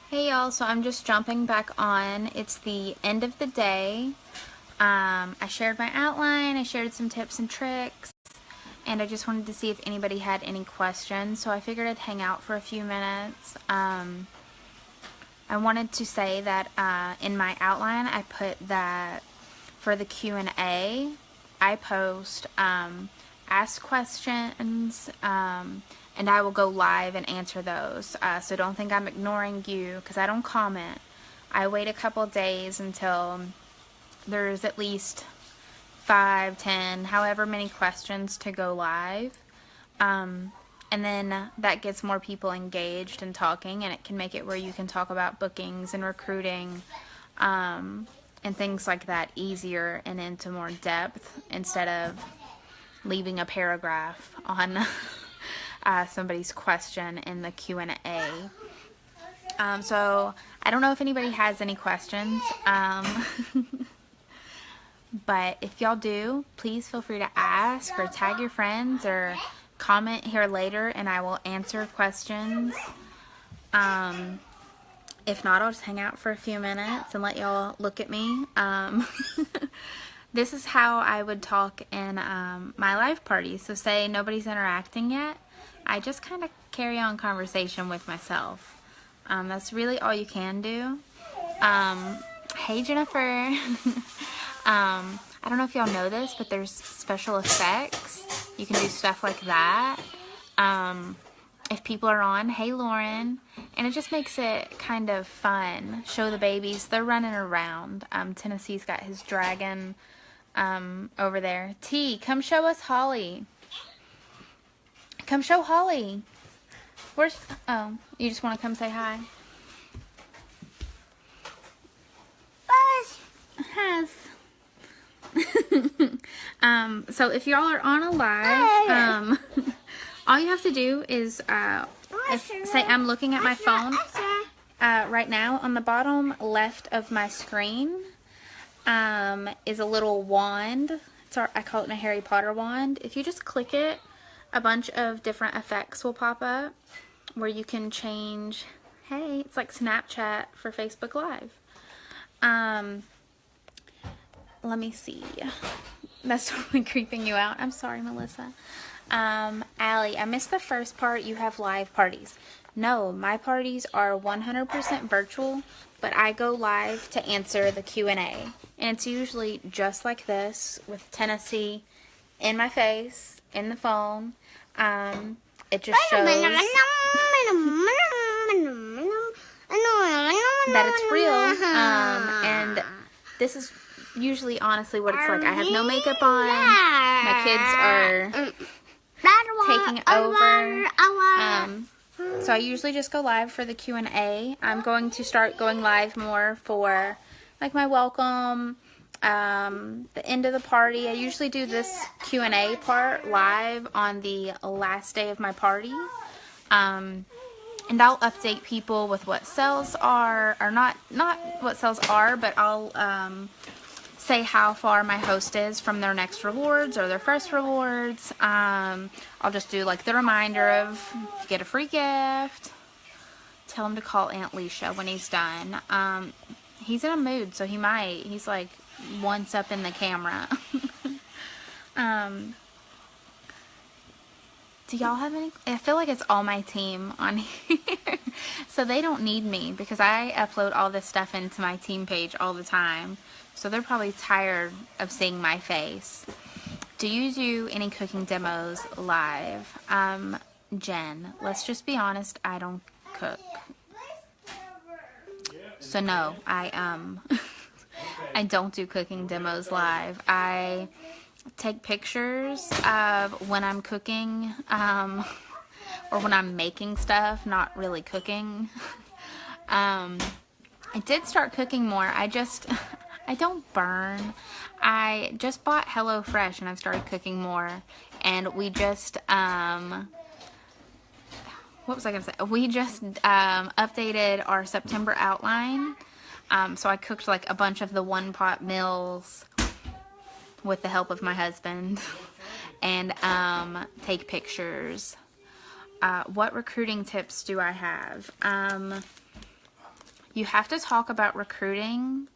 Hey y'all, so I'm just jumping back on. It's the end of the day. I shared my outline, I shared some tips and tricks, and I just wanted to see if anybody had any questions, so I figured I'd hang out for a few minutes. I wanted to say that in my outline I put that for the Q&A, I post ask questions, and I will go live and answer those. So don't think I'm ignoring you, because I don't comment. I wait a couple days until there's at least 5, 10, however many questions to go live. And then that gets more people engaged and talking, and it can make it where you can talk about bookings and recruiting and things like that easier and into more depth, instead of leaving a paragraph on somebody's question in the Q&A. So I don't know if anybody has any questions, but if y'all do, please feel free to ask or tag your friends or comment here later, and I will answer questions. If not, I'll just hang out for a few minutes and let y'all look at me. This is how I would talk in my live party. So say nobody's interacting yet, I just kind of carry on conversation with myself. That's really all you can do. Hey Jennifer. I don't know if y'all know this, but there's special effects. You can do stuff like that. If people are on, hey Lauren. And it just makes it kind of fun. Show the babies. They're running around. Tennessee's got his dragon over there. T, come show us Holly. Come show Holly. Where's, oh, you just want to come say hi? Has. So if y'all are on a live, all you have to do is say I'm looking at my phone right now. On the bottom left of my screen is a little wand. I call it a Harry Potter wand. If you just click it, a bunch of different effects will pop up where you can change. Hey, it's like Snapchat for Facebook Live. Let me see. That's totally creeping you out. I'm sorry, Melissa. Allie, I missed the first part. You have live parties. No, my parties are 100% virtual, but I go live to answer the Q&A. And it's usually just like this, with Tennessee in my face, in the phone. It just shows that it's real. And this is usually honestly what it's like. I have no makeup on. My kids are taking over. So I usually just go live for the Q&A. I'm going to start going live more for like my welcome, the end of the party. I usually do this Q&A part live on the last day of my party. And I'll update people with what sales are, or not what sales are, but I'll say how far my host is from their next rewards or their first rewards. I'll just do like the reminder of get a free gift. Tell him to call Aunt Leisha when he's done. He's in a mood, so he's like once up in the camera. Do y'all have any? I feel like it's all my team on here. So they don't need me because I upload all this stuff into my team page all the time. So they're probably tired of seeing my face. Do you do any cooking demos live? Jen, let's just be honest, I don't cook. So no, I I don't do cooking demos live. I take pictures of when I'm cooking, or when I'm making stuff, not really cooking. I did start cooking more. I don't burn. I just bought HelloFresh and I've started cooking more. And we just, what was I going to say? We just updated our September outline. So I cooked like a bunch of the one-pot meals with the help of my husband, and take pictures. What recruiting tips do I have? you have to talk about recruiting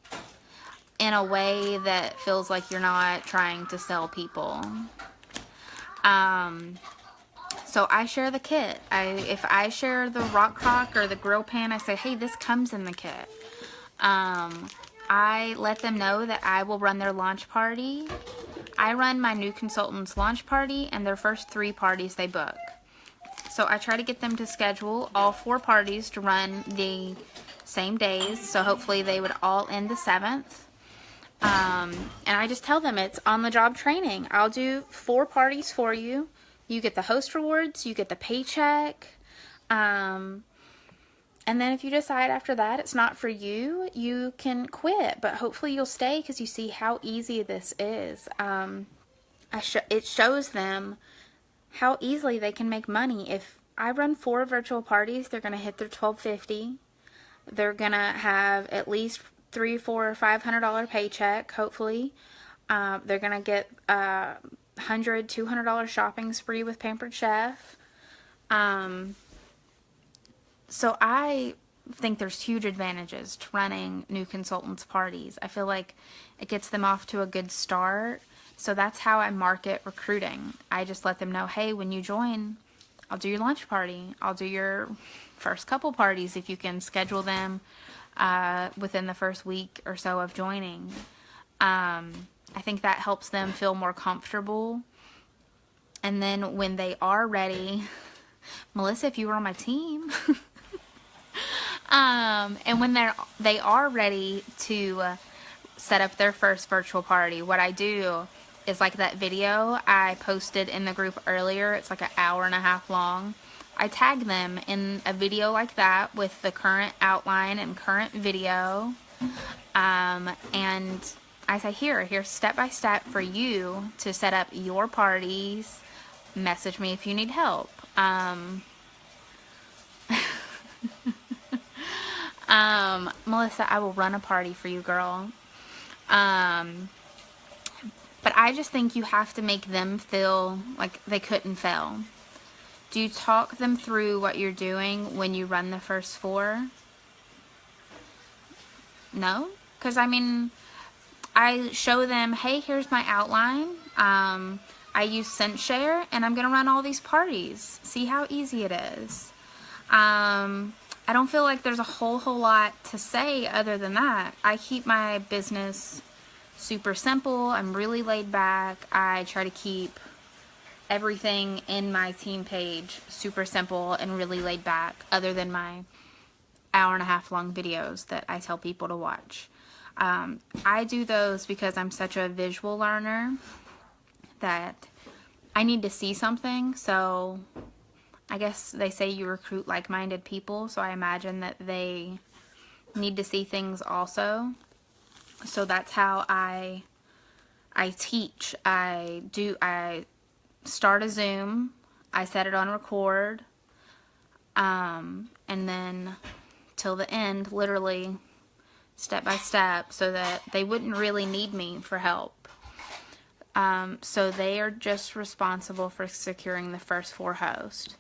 in a way that feels like you're not trying to sell people. So I share the kit. If I share the rock crock or the grill pan, I say, hey, this comes in the kit. I let them know that I will run their launch party. I run my new consultants' launch party and their first 3 parties they book. So I try to get them to schedule all 4 parties to run the same days. So hopefully they would all end the 7th. And I just tell them it's on-the-job training. I'll do 4 parties for you. You get the host rewards, you get the paycheck. And then if you decide after that it's not for you, you can quit. But hopefully you'll stay because you see how easy this is. It shows them how easily they can make money. If I run 4 virtual parties, they're going to hit their $1,250. They're going to have at least $300, $400, $500 paycheck, hopefully. They're going to get $100, $200 shopping spree with Pampered Chef. So I think there's huge advantages to running new consultants' parties. I feel like it gets them off to a good start. So that's how I market recruiting. I just let them know, hey, when you join, I'll do your lunch party. I'll do your first couple parties if you can schedule them within the first week or so of joining. I think that helps them feel more comfortable. And then when they are ready, Melissa, if you were on my team, and when they are ready to set up their first virtual party, what I do is like that video I posted in the group earlier. It's like an hour and a half long. I tag them in a video like that with the current outline and current video. And I say, here's step by step for you to set up your parties. Message me if you need help. Melissa, I will run a party for you, girl. But I just think you have to make them feel like they couldn't fail. Do you talk them through what you're doing when you run the first 4? No? Because, I mean, I show them, hey, here's my outline. I use ScentShare, and I'm going to run all these parties. See how easy it is. I don't feel like there's a whole lot to say other than that. I keep my business super simple. I'm really laid back. I try to keep everything in my team page super simple and really laid back, other than my hour and a half long videos that I tell people to watch. I do those because I'm such a visual learner that I need to see something. So I guess they say you recruit like-minded people, so I imagine that they need to see things also. So that's how I teach. I start a Zoom, I set it on record, and then till the end, literally step by step, so that they wouldn't really need me for help. So they are just responsible for securing the first 4 hosts.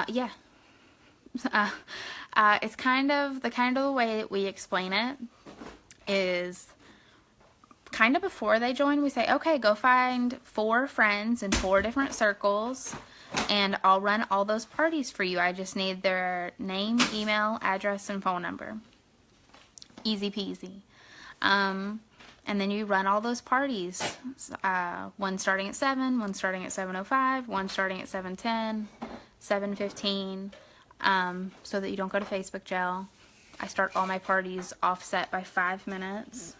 Yeah. It's kind of the way that we explain it is kind of before they join, we say, okay, go find 4 friends in 4 different circles, and I'll run all those parties for you. I just need their name, email, address, and phone number. Easy peasy. And then you run all those parties. One starting at 7, one starting at 7:05, one starting at 7:10, 7:15, so that you don't go to Facebook jail. I start all my parties offset by 5 minutes.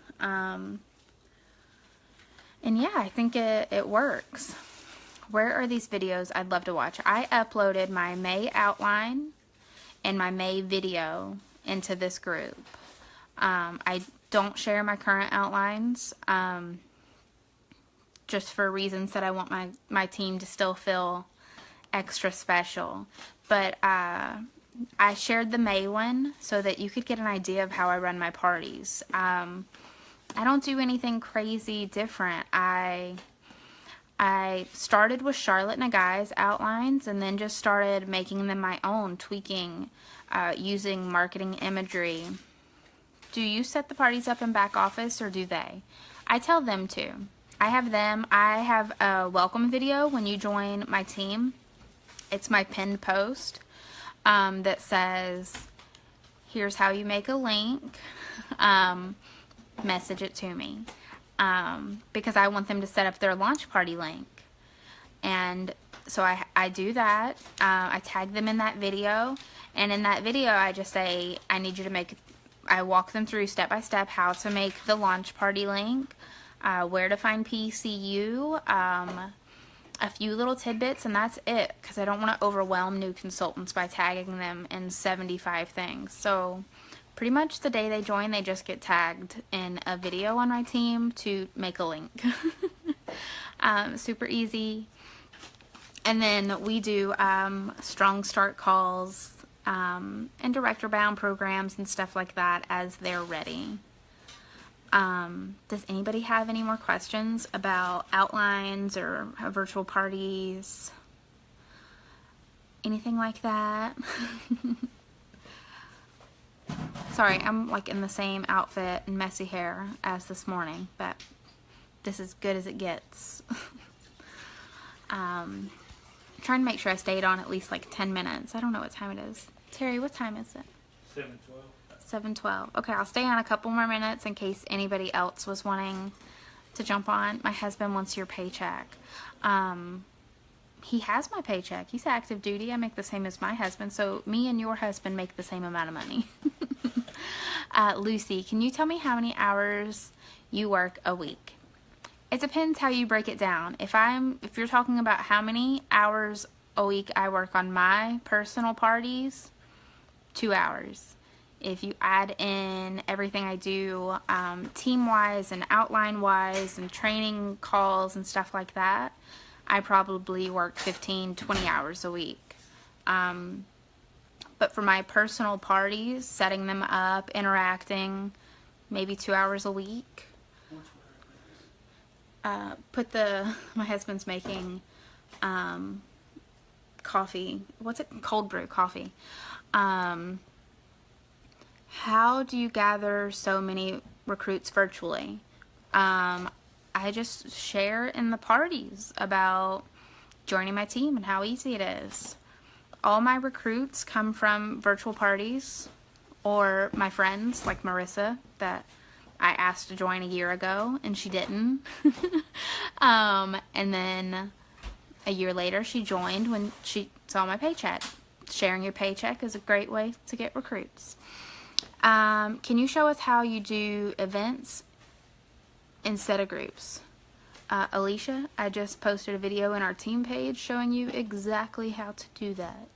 And yeah, I think it works. Where are these videos I'd love to watch? I uploaded my May outline and my May video into this group. I don't share my current outlines, just for reasons that I want my team to still feel extra special. But I shared the May one so that you could get an idea of how I run my parties. I don't do anything crazy different. I I started with Charlotte Nagai's outlines and then just started making them my own, tweaking, using marketing imagery. Do you set the parties up in back office or do they? I tell them to. I have a welcome video when you join my team. It's my pinned post that says, here's how you make a link, message it to me. Because I want them to set up their launch party link. And so I do that. I tag them in that video. And in that video, I just say, I walk them through step by step how to make the launch party link, where to find PCU, a few little tidbits, and that's it. Because I don't want to overwhelm new consultants by tagging them in 75 things. So pretty much the day they join, they just get tagged in a video on my team to make a link. Super easy. And then we do strong start calls and director bound programs and stuff like that as they're ready. Does anybody have any more questions about outlines or virtual parties? Anything like that? Sorry, I'm like in the same outfit and messy hair as this morning, but this is good as it gets. Trying to make sure I stayed on at least like 10 minutes. I don't know what time it is. Terry, what time is it? 7:12. 7:12. Okay, I'll stay on a couple more minutes in case anybody else was wanting to jump on. My husband wants your paycheck. He has my paycheck. He's active duty. I make the same as my husband. So me and your husband make the same amount of money. Lucy, can you tell me how many hours you work a week? It depends how you break it down. If you're talking about how many hours a week I work on my personal parties, 2 hours. If you add in everything I do team-wise and outline-wise and training calls and stuff like that, I probably work 15, 20 hours a week. But for my personal parties, setting them up, interacting, maybe 2 hours a week. My husband's making coffee. What's it? Cold brew coffee. How do you gather so many recruits virtually? I just share in the parties about joining my team and how easy it is. All my recruits come from virtual parties or my friends like Marissa that I asked to join a year ago and she didn't. And then a year later she joined when she saw my paycheck. Sharing your paycheck is a great way to get recruits. Can you show us how you do events instead of groups? Alicia, I just posted a video in our team page showing you exactly how to do that.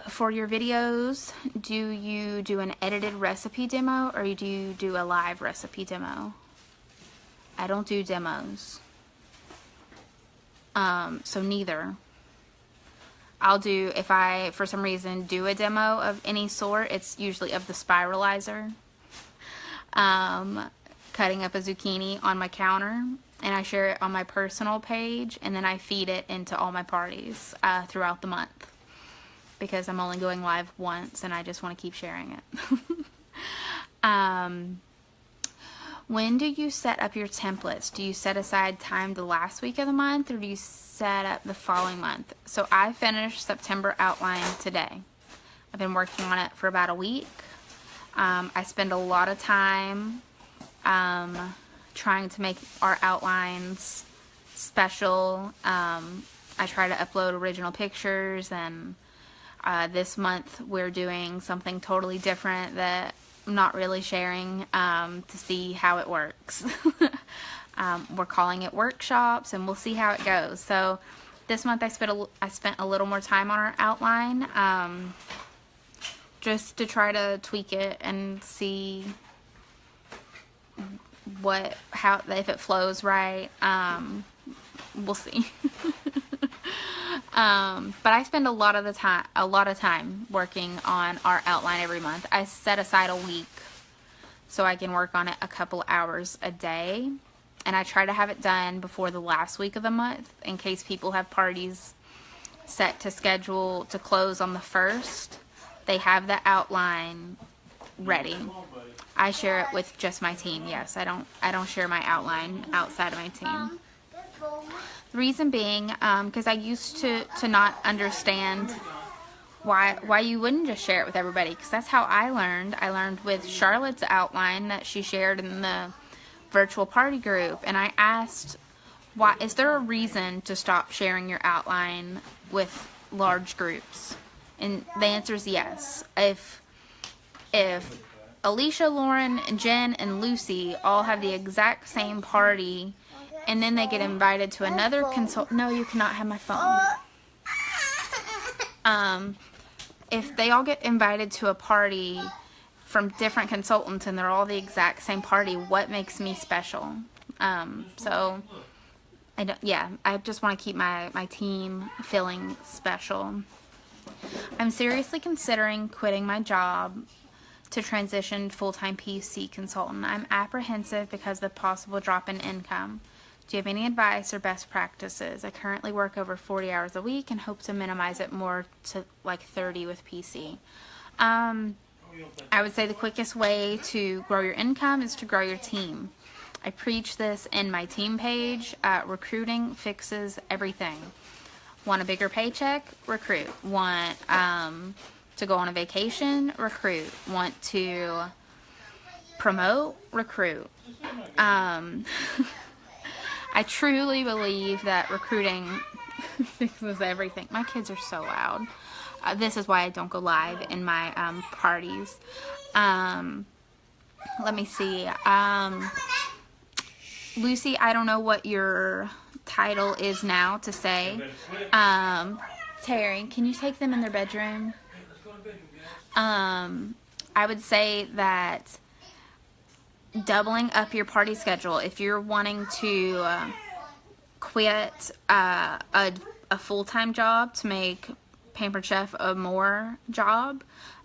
For your videos, do you do an edited recipe demo or do you do a live recipe demo? I don't do demos. So neither. I'll do, if I, for some reason, do a demo of any sort, it's usually of the spiralizer. Cutting up a zucchini on my counter, and I share it on my personal page, and then I feed it into all my parties throughout the month. Because I'm only going live once, and I just want to keep sharing it. When do you set up your templates? Do you set aside time the last week of the month, or do you set up the following month? So I finished September outline today. I've been working on it for about a week. I spend a lot of time trying to make our outlines special. I try to upload original pictures, and this month we're doing something totally different that I'm not really sharing to see how it works. We're calling it workshops, and we'll see how it goes. So this month I spent a little more time on our outline, just to try to tweak it and see if it flows right. We'll see. But I spend a lot of time working on our outline every month. I set aside a week so I can work on it a couple hours a day. And I try to have it done before the last week of the month in case people have parties set to schedule to close on the 1st. They have the outline ready. I share it with just my team. Yes, I don't share my outline outside of my team. The reason being, because I used to not understand why you wouldn't just share it with everybody, because that's how I learned. I learned with Charlotte's outline that she shared in the virtual party group, and I asked, why is there a reason to stop sharing your outline with large groups? And the answer is yes. If Alicia, Lauren, Jen, and Lucy all have the exact same party, and then they get invited to another no, you cannot have my phone. If they all get invited to a party from different consultants and they're all the exact same party, what makes me special? So I just want to keep my team feeling special. I'm seriously considering quitting my job to transition full-time PC consultant. I'm apprehensive because of the possible drop in income. Do you have any advice or best practices? I currently work over 40 hours a week and hope to minimize it more to like 30 with PC. I would say the quickest way to grow your income is to grow your team. I preach this in my team page. Recruiting fixes everything. Want a bigger paycheck? Recruit. Want to go on a vacation? Recruit. Want to promote? Recruit. I truly believe that recruiting fixes everything. My kids are so loud. This is why I don't go live in my parties. Let me see. Lucy, I don't know what your title is now to say. Terry, can you take them in their bedroom? I would say that doubling up your party schedule. If you're wanting to quit a full-time job to make Pampered Chef a more job,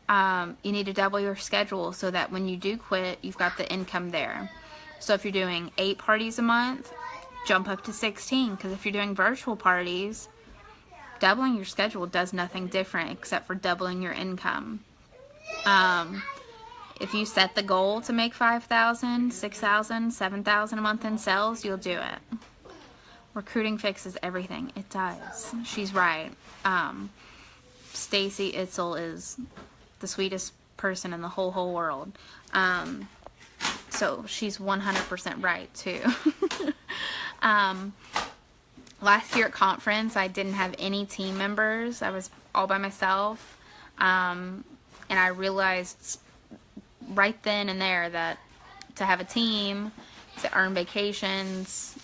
you need to double your schedule so that when you do quit, you've got the income there. So if you're doing 8 parties a month, jump up to 16, because if you're doing virtual parties, doubling your schedule does nothing different except for doubling your income. If you set the goal to make $5,000, $6,000, $7,000 a month in sales, you'll do it. Recruiting fixes everything. It does. She's right. Stacy Itzel is the sweetest person in the whole world. So she's 100% right too. Last year at conference, I didn't have any team members. I was all by myself. And I realized right then and there that to have a team, to earn vacations,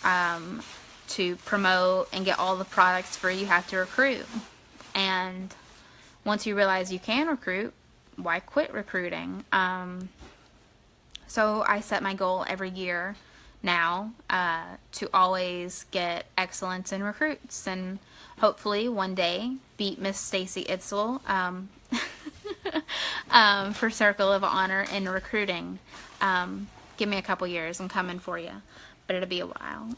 to promote and get all the products free, you have to recruit. And once you realize you can recruit, why quit recruiting? So I set my goal every year now to always get excellence in recruits, and hopefully one day beat Miss Stacy Itzel for Circle of Honor in recruiting. Give me a couple years, I'm coming for you, but it'll be a while.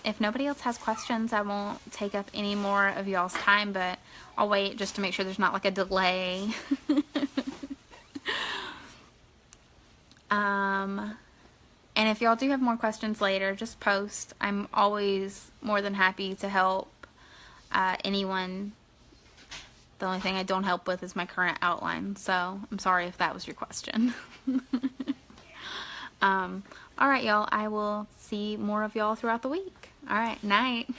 If nobody else has questions, I won't take up any more of y'all's time, but I'll wait just to make sure there's not like a delay. And if y'all do have more questions later, just post. I'm always more than happy to help anyone. The only thing I don't help with is my current outline, so I'm sorry if that was your question. Alright, y'all. I will see more of y'all throughout the week. Alright, night.